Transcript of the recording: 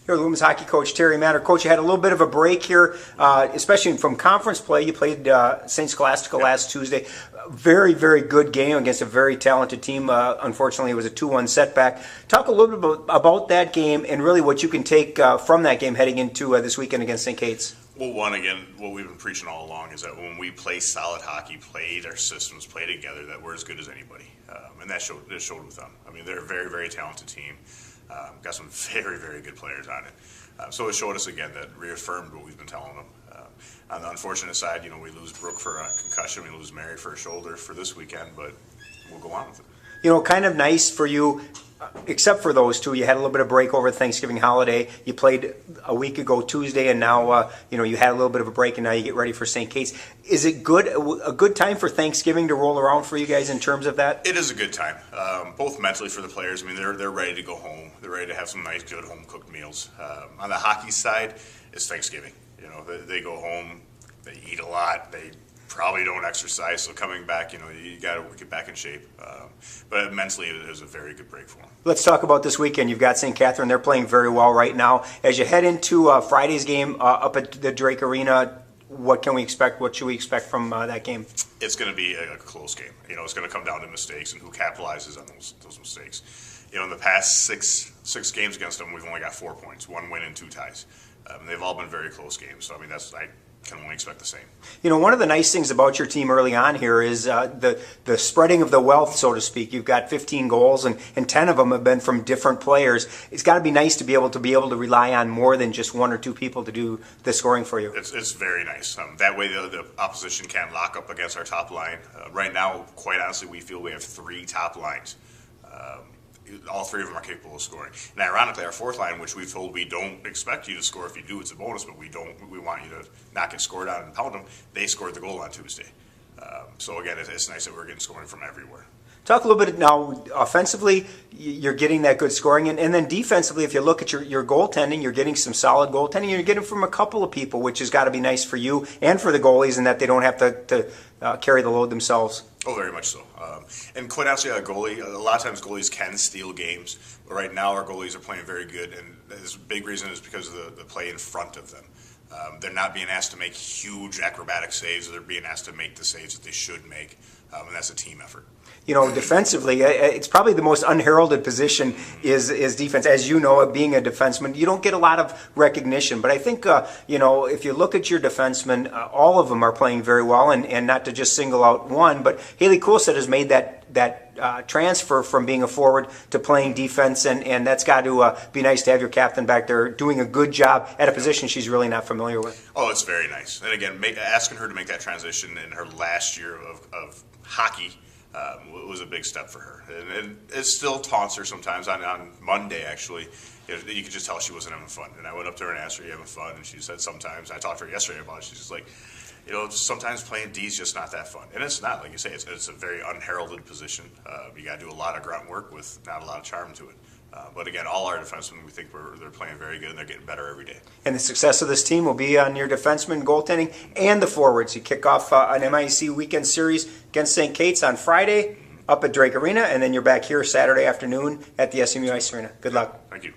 Here, Loomis hockey coach Terry Mannor. Coach, you had a little bit of a break here, especially from conference play. You played St. Scholastica last Tuesday. Very, very good game against a very talented team. Unfortunately, it was a 2-1 setback. Talk a little bit about that game and really what you can take from that game heading into this weekend against St. Kate's. Well, one, again, what we've been preaching all along is that when we play solid hockey, played our systems, play together, that we're as good as anybody. And that showed with them. I mean, they're a very, very talented team. Got some very, very good players on it. So it showed us again that reaffirmed what we've been telling them. On the unfortunate side, we lose Brooke for a concussion, we lose Mary for a shoulder for this weekend, but we'll go on with it. Kind of nice for you, except for those two. You had a little bit of break over the Thanksgiving holiday. You played a week ago Tuesday, and now you had a little bit of a break, and now you get ready for St. Kate's. Is it a good time for Thanksgiving to roll around for you guys in terms of that? It is a good time, both mentally for the players. I mean, they're ready to go home. They're ready to have some nice, good home cooked meals. On the hockey side, it's Thanksgiving. They go home, they eat a lot, they probably don't exercise, so coming back, you got to get back in shape. But mentally, it was a very good break for them. Let's talk about this weekend. You've got St. Catherine. They're playing very well right now. As you head into Friday's game up at the Drake Arena, what can we expect? What should we expect from that game? It's going to be a close game. It's going to come down to mistakes and who capitalizes on those mistakes. In the past six games against them, we've only got 4 points, 1 win and 2 ties. They've all been very close games. So, I can only expect the same. One of the nice things about your team early on here is the spreading of the wealth, so to speak. You've got 15 goals, and 10 of them have been from different players. It's got to be nice to be able to rely on more than just 1 or 2 people to do the scoring for you. It's very nice. That way the opposition can't lock up against our top line. Right now, quite honestly, we feel we have 3 top lines. All 3 of them are capable of scoring. And ironically, our 4th line, which we've told we don't expect you to score, if you do, it's a bonus, but we want you to not get scored on and pound them, they scored the goal on Tuesday. So again, it's nice that we're getting scoring from everywhere. Talk a little bit now, offensively, you're getting that good scoring, and then defensively, if you look at your goaltending, you're getting some solid goaltending, you're getting from a couple of people, which has got to be nice for you and for the goalies, and that they don't have to carry the load themselves. Oh, very much so. And quite honestly, a lot of times goalies can steal games, but right now our goalies are playing very good, and this big reason is because of the play in front of them. They're not being asked to make huge acrobatic saves, they're being asked to make the saves that they should make, and that's a team effort. Defensively, it's probably the most unheralded position is defense. As you know, being a defenseman, you don't get a lot of recognition. But I think, if you look at your defensemen, all of them are playing very well, and not to just single out one. But Haley Coulsett has made that transfer from being a forward to playing defense, and that's got to be nice to have your captain back there doing a good job at a position she's really not familiar with. Oh, it's very nice. And again, asking her to make that transition in her last year of hockey was a big step for her. And it still taunts her sometimes. On Monday, actually, you could just tell she wasn't having fun. And I went up to her and asked her, "Are you having fun?" And she said sometimes. I talked to her yesterday about it. She's just like, sometimes playing D is just not that fun. And it's not, like you say, it's a very unheralded position. You got to do a lot of grunt work with not a lot of charm to it. But again, all our defensemen, we think they're playing very good, and they're getting better every day. And the success of this team will be on your defensemen, goaltending, and the forwards. You kick off an MIC weekend series against St. Kate's on Friday up at Drake Arena, and then you're back here Saturday afternoon at the SMU Ice Arena. Good luck. Thank you.